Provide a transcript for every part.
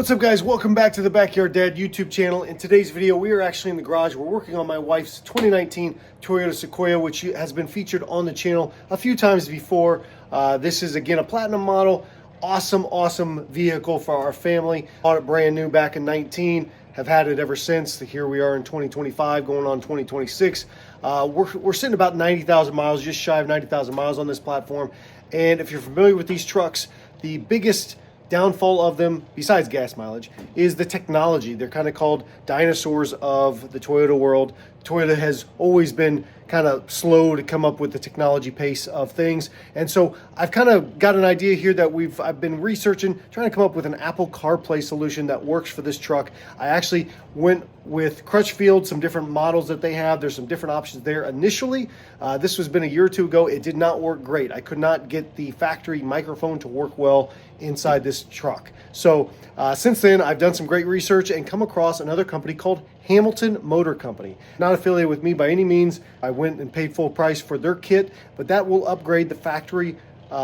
What's up, guys? Welcome back to the Backyard Dad YouTube channel. In today's video, we are actually in the garage. We're working on my wife's 2019 Toyota Sequoia, which has been featured on the channel a few times before. This is, again, a platinum model. Awesome vehicle for our family. Bought it brand new back in 19. Have had it ever since. Here we are in 2025, going on 2026. We're sitting about 90,000 miles, just shy of 90,000 miles on this platform. And if you're familiar with these trucks, the biggest downfall of them, besides gas mileage, is the technology. They're kind of called dinosaurs of the Toyota world. Toyota has always been kind of slow to come up with the technology pace of things. And so I've kind of got an idea here that I've been researching, trying to come up with an Apple CarPlay solution that works for this truck. I actually went with Crutchfield, some different models that they have. There's some different options there. Initially, this was been a year or two ago. It did not work great. I could not get the factory microphone to work well inside this truck. So since then, I've done some great research and come across another company called Hamilton Motor Company. Not affiliated with me by any means. I went and paid full price for their kit, but that will upgrade the factory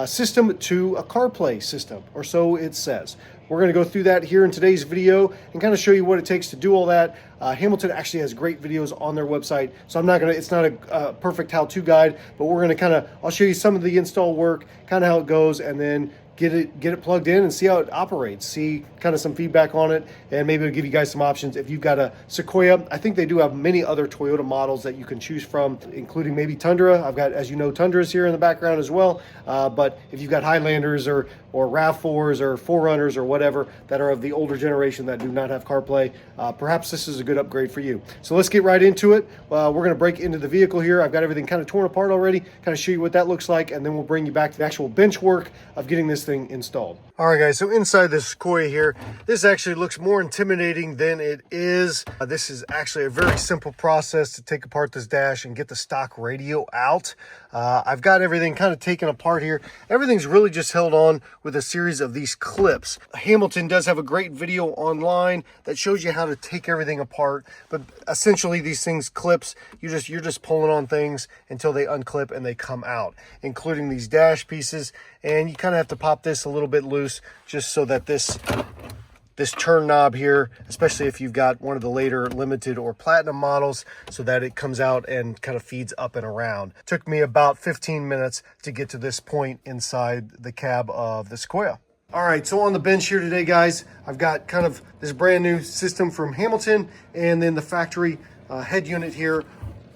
system to a CarPlay system, or so it says. We're going to go through that here in today's video and kind of show you what it takes to do all that. Hamilton actually has great videos on their website, so it's not a perfect how-to guide, but we're going to I'll show you some of the install work, kind of how it goes, and then get it plugged in and see how it operates, see kind of some feedback on it, and maybe it'll give you guys some options. If you've got a Sequoia, I think they do have many other Toyota models that you can choose from, including maybe Tundra. I've got, as you know, Tundras here in the background as well, but if you've got Highlanders or RAV4s or 4Runners or whatever that are of the older generation that do not have CarPlay, perhaps this is a good upgrade for you. So let's get right into it. We're going to break into the vehicle here. I've got everything kind of torn apart already, kind of show you what that looks like, and then we'll bring you back to the actual bench work of getting this thing installed. All right, guys, so inside this Sequoia here, this actually looks more intimidating than it is. This is actually a very simple process to take apart this dash and get the stock radio out. I've got everything kind of taken apart here. Everything's really just held on with a series of these clips. Hamilton does have a great video online that shows you how to take everything apart, but essentially these things clips, you're just pulling on things until they unclip and they come out, including these dash pieces. And you kind of have to pop this a little bit loose just so that this turn knob here, especially if you've got one of the later limited or platinum models, so that it comes out and kind of feeds up and around. Took me about 15 minutes to get to this point inside the cab of the Sequoia. All right, so on the bench here today, guys, I've got kind of this brand new system from Hamilton and then the factory head unit here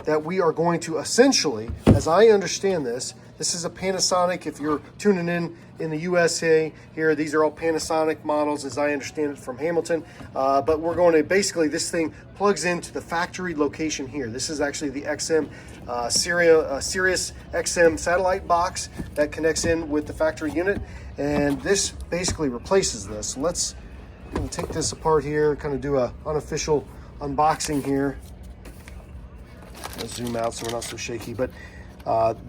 that we are going to essentially, as I understand this is a Panasonic. If you're tuning in the USA here, these are all Panasonic models as I understand it from Hamilton. But we're going to basically, this thing plugs into the factory location here. This is actually the XM Sirius XM satellite box that connects in with the factory unit. And this basically replaces this. So let's take this apart here, kind of do a unofficial unboxing here. Let's zoom out so we're not so shaky, but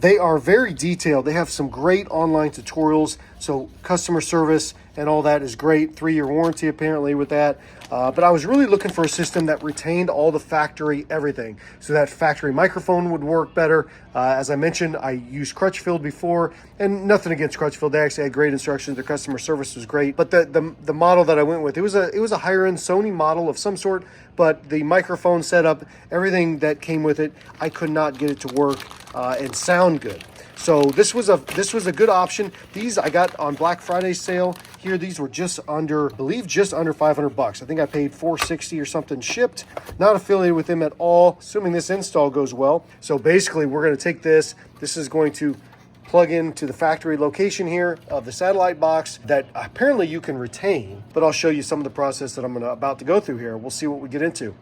they are very detailed. They have some great online tutorials, so customer service and all that is great. 3-year warranty apparently with that. But I was really looking for a system that retained all the factory everything, so that factory microphone would work better. As I mentioned, I used Crutchfield before, and nothing against Crutchfield. They actually had great instructions. Their customer service was great. But the model that I went with, it was a higher end Sony model of some sort, but the microphone setup, everything that came with it, I could not get it to work and sound good. So this was a good option. These I got on Black Friday sale here. These were just under, I believe, just under $500. I think I paid $460 or something shipped. Not affiliated with them at all, assuming this install goes well. So basically, we're going to take this. This is going to plug into the factory location here of the satellite box that apparently you can retain, but I'll show you some of the process that I'm about to go through here. We'll see what we get into.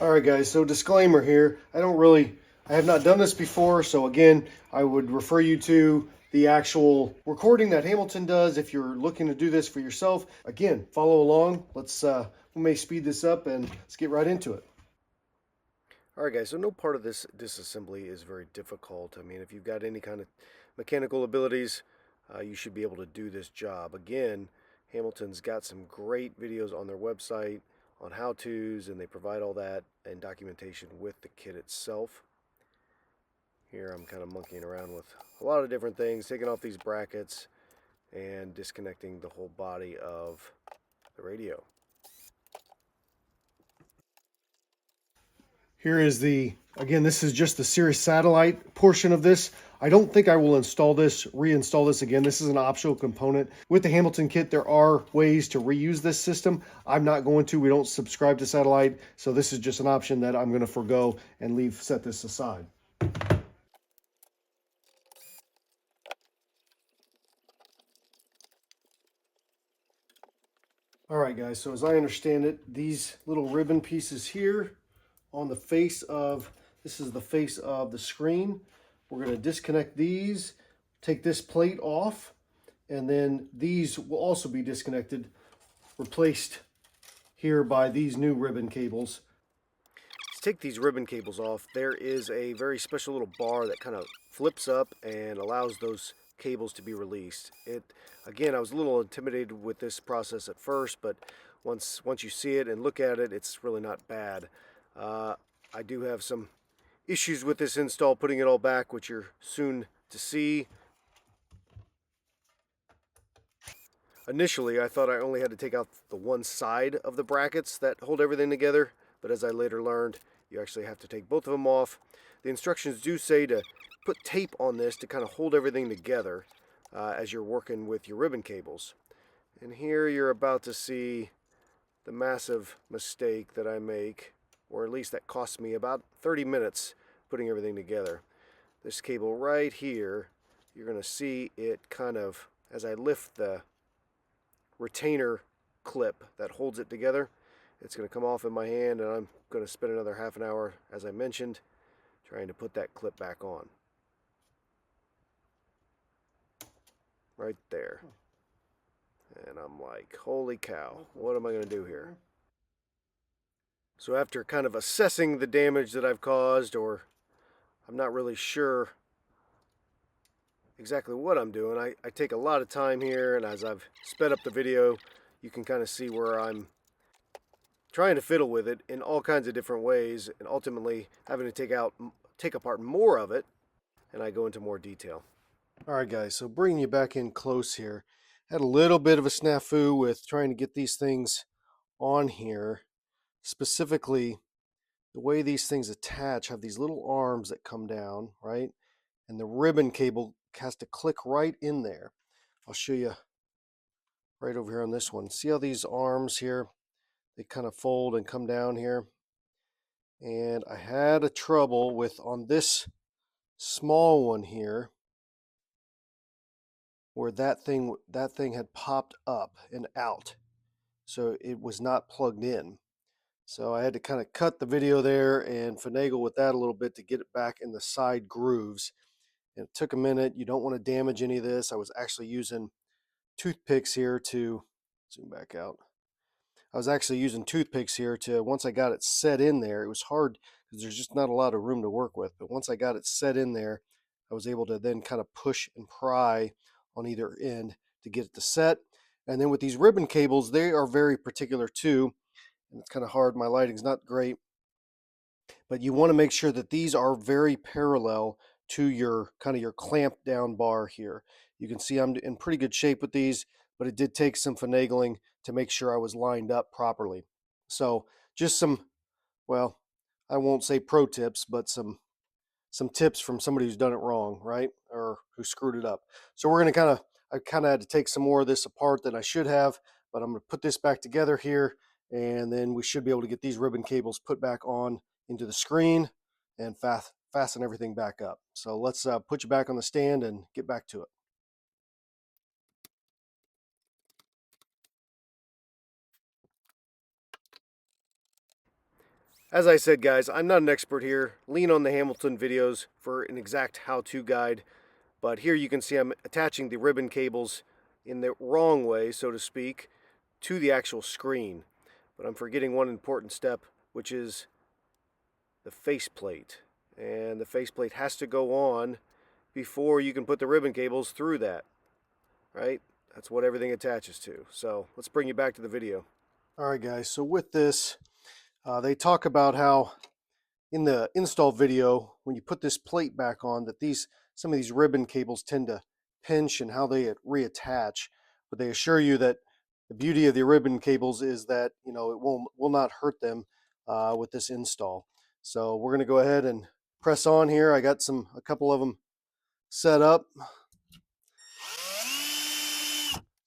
All right, guys, so disclaimer here. I have not done this before, so again, I would refer you to the actual recording that Hamilton does if you're looking to do this for yourself. Again, follow along. We may speed this up and let's get right into it. All right, guys, so no part of this disassembly is very difficult. I mean, if you've got any kind of mechanical abilities, you should be able to do this job. Again, Hamilton's got some great videos on their website on how-tos, and they provide all that and documentation with the kit itself. Here I'm kind of monkeying around with a lot of different things, taking off these brackets and disconnecting the whole body of the radio. Here is again, this is just the Sirius satellite portion of this. I don't think I will reinstall this again. This is an optional component. With the Hamilton kit, there are ways to reuse this system. I'm not going to. We don't subscribe to satellite, so this is just an option that I'm going to forgo and set this aside. All right, guys, so as I understand it, these little ribbon pieces here on the face of, this is the face of the screen. We're going to disconnect these, take this plate off, and then these will also be disconnected, replaced here by these new ribbon cables. To take these ribbon cables off, there is a very special little bar that kind of flips up and allows those cables to be released. Again, I was a little intimidated with this process at first, but once you see it and look at it, it's really not bad. I do have some issues with this install, putting it all back, which you're soon to see. Initially, I thought I only had to take out the one side of the brackets that hold everything together, but as I later learned, you actually have to take both of them off. The instructions do say to put tape on this to kind of hold everything together as you're working with your ribbon cables. And here you're about to see the massive mistake that I make, or at least that cost me about 30 minutes putting everything together. This cable right here, you're going to see it kind of, as I lift the retainer clip that holds it together, it's going to come off in my hand, and I'm going to spend another half an hour, as I mentioned, trying to put that clip back on. Right there. And I'm like, holy cow, what am I going to do here? So after kind of assessing the damage that I've caused, or I'm not really sure exactly what I'm doing, I take a lot of time here, and as I've sped up the video, you can kind of see where I'm trying to fiddle with it in all kinds of different ways, and ultimately having to take apart more of it, and I go into more detail. All right, guys, so bringing you back in close here, had a little bit of a snafu with trying to get these things on here. Specifically, the way these things attach have these little arms that come down, right? And the ribbon cable has to click right in there. I'll show you right over here on this one. See how these arms here, they kind of fold and come down here? And I had a trouble with on this small one here, where that thing had popped up and out, so it was not plugged in. So I had to kind of cut the video there and finagle with that a little bit to get it back in the side grooves. And it took a minute. You don't want to damage any of this. I was actually using toothpicks here to zoom back out. I was actually using toothpicks here to, once I got it set in there, it was hard because there's just not a lot of room to work with. But once I got it set in there, I was able to then kind of push and pry on either end to get it to set. And then with these ribbon cables, they are very particular too. And it's kind of hard. My lighting's not great. But you want to make sure that these are very parallel to your kind of your clamp down bar here. You can see I'm in pretty good shape with these, but it did take some finagling to make sure I was lined up properly. So just some, well, I won't say pro tips, but some tips from somebody who's done it wrong, right? Or who screwed it up. So we're going to I kind of had to take some more of this apart than I should have, but I'm going to put this back together here, and then we should be able to get these ribbon cables put back on into the screen and fasten everything back up. So let's put you back on the stand and get back to it. As I said, guys, I'm not an expert here. Lean on the Hamilton videos for an exact how-to guide. But here you can see I'm attaching the ribbon cables in the wrong way, so to speak, to the actual screen. But I'm forgetting one important step, which is the faceplate. And the faceplate has to go on before you can put the ribbon cables through that, right? That's what everything attaches to. So let's bring you back to the video. All right, guys, so with this, they talk about how in the install video, when you put this plate back on, that some of these ribbon cables tend to pinch and how they reattach. But they assure you that the beauty of the ribbon cables is that it will not hurt them with this install. So we're going to go ahead and press on here. I got a couple of them set up.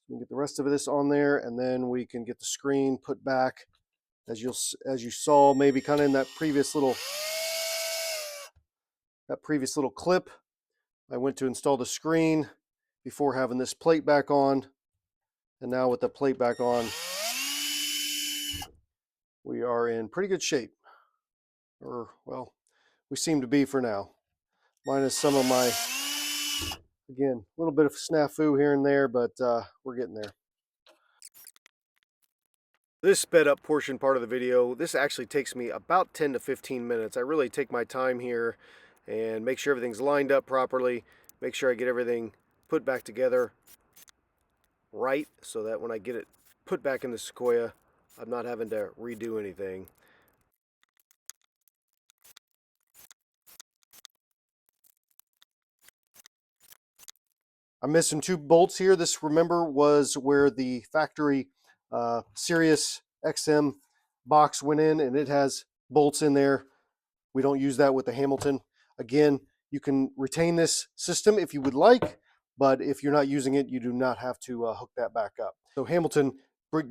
We can get the rest of this on there, and then we can get the screen put back as you saw maybe kind of in that previous little clip. I went to install the screen before having this plate back on, and now with the plate back on, we are in pretty good shape. Or, well, we seem to be for now. Minus some of my, again, a little bit of snafu here and there, but we're getting there. This sped up portion part of the video, this actually takes me about 10 to 15 minutes. I really take my time here and make sure everything's lined up properly, make sure I get everything put back together right so that when I get it put back in the Sequoia, I'm not having to redo anything. I'm missing 2 bolts here. This, remember, was where the factory Sirius XM box went in, and it has bolts in there. We don't use that with the Hamilton. Again, you can retain this system if you would like, but if you're not using it, you do not have to hook that back up. So Hamilton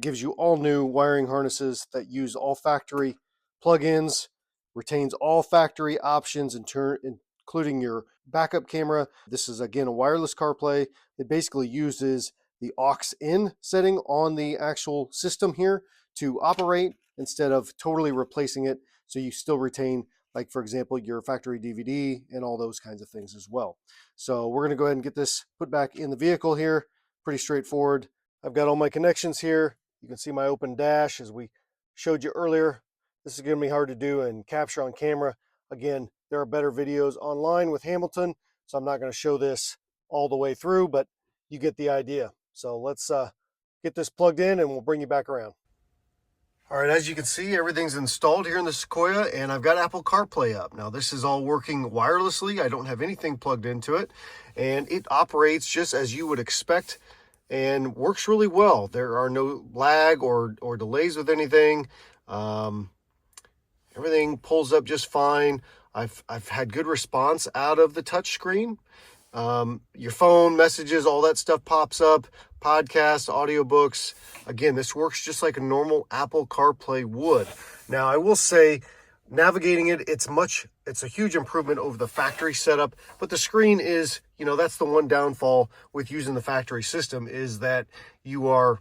gives you all new wiring harnesses that use all factory plugins, retains all factory options, including your backup camera. This is, again, a wireless CarPlay. It basically uses the aux in setting on the actual system here to operate instead of totally replacing it, so you still retain, like, for example, your factory DVD and all those kinds of things as well. So we're going to go ahead and get this put back in the vehicle here. Pretty straightforward. I've got all my connections here. You can see my open dash as we showed you earlier. This is going to be hard to do and capture on camera. Again, there are better videos online with Hamilton, so I'm not going to show this all the way through, but you get the idea. So let's get this plugged in and we'll bring you back around. All right, as you can see, everything's installed here in the Sequoia, and I've got Apple CarPlay up. Now, this is all working wirelessly. I don't have anything plugged into it, and it operates just as you would expect and works really well. There are no lag or delays with anything. Everything pulls up just fine. I've had good response out of the touch screen. Your phone messages, all that stuff pops up, podcasts, audiobooks. Again, this works just like a normal Apple CarPlay would. Now, I will say, navigating it, it's a huge improvement over the factory setup, but the screen is, that's the one downfall with using the factory system, is that you are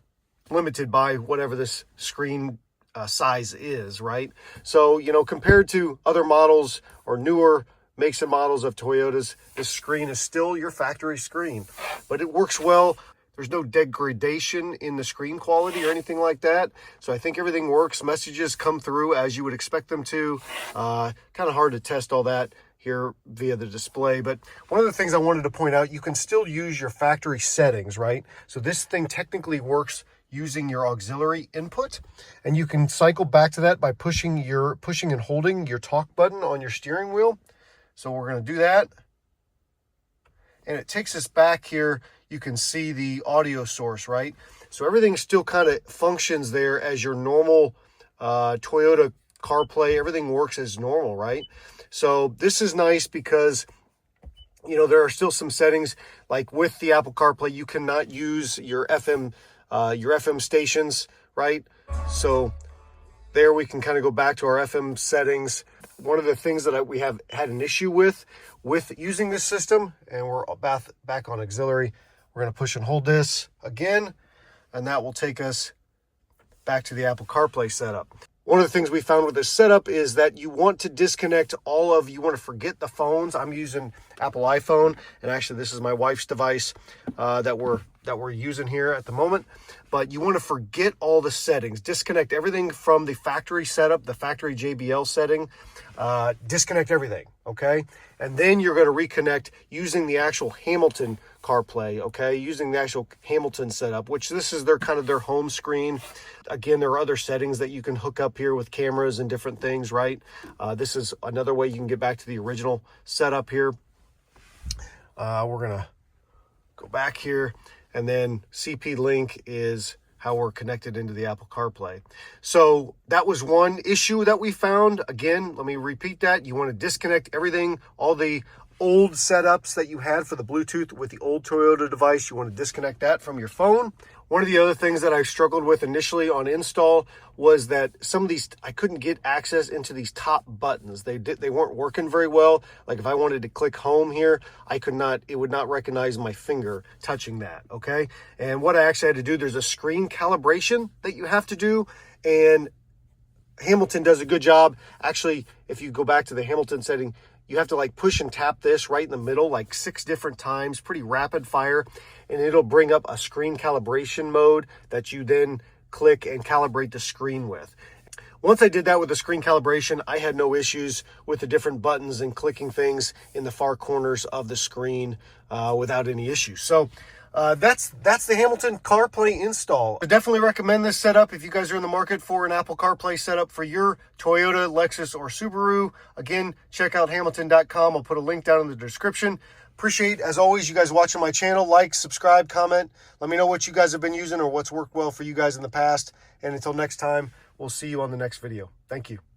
limited by whatever this screen size is, right? So, compared to other models or newer makes and models of Toyotas, this screen is still your factory screen, but it works well. There's no degradation in the screen quality or anything like that. So I think everything works. Messages come through as you would expect them to. Kind of hard to test all that here via the display. But one of the things I wanted to point out, you can still use your factory settings, right? So this thing technically works using your auxiliary input, and you can cycle back to that by pushing and holding your talk button on your steering wheel. So we're going to do that, and it takes us back here. You can see the audio source, right? So everything still kind of functions there as your normal Toyota CarPlay. Everything works as normal, right? So this is nice because, there are still some settings, like with the Apple CarPlay, you cannot use your FM stations, right? So there we can kind of go back to our FM settings. One of the things that we have had an issue with using this system, and we're back on auxiliary, we're going to push and hold this again, and that will take us back to the Apple CarPlay setup. One of the things we found with this setup is that you want to disconnect you want to forget the phones. I'm using Apple iPhone, and actually this is my wife's device that we're using here at the moment. But you want to forget all the settings, disconnect everything from the factory setup, the factory JBL setting, disconnect everything, okay? And then you're going to reconnect using the actual Hamilton CarPlay, okay? Using the actual Hamilton setup, which this is their home screen. Again, there are other settings that you can hook up here with cameras and different things, right? This is another way you can get back to the original setup here. We're going to go back here, and then CP Link is how we're connected into the Apple CarPlay. So that was one issue that we found. Again, let me repeat that. You want to disconnect everything, all the old setups that you had for the Bluetooth with the old Toyota device. You want to disconnect that from your phone. One of the other things that I struggled with initially on install was that some of these, I couldn't get access into these top buttons. They weren't working very well. Like if I wanted to click home here, I could not, it would not recognize my finger touching that, okay? And what I actually had to do, there's a screen calibration that you have to do, and Hamilton does a good job. Actually, if you go back to the Hamilton setting, you have to like push and tap this right in the middle like 6 different times, pretty rapid fire, and it'll bring up a screen calibration mode that you then click and calibrate the screen with. Once I did that with the screen calibration, I had no issues with the different buttons and clicking things in the far corners of the screen without any issues. So that's the Hamilton CarPlay install. I definitely recommend this setup if you guys are in the market for an Apple CarPlay setup for your Toyota, Lexus, or Subaru. Again, check out hamilton.com. I'll put a link down in the description. Appreciate, as always, you guys watching my channel. Like, subscribe, comment. Let me know what you guys have been using or what's worked well for you guys in the past. And until next time, we'll see you on the next video. Thank you.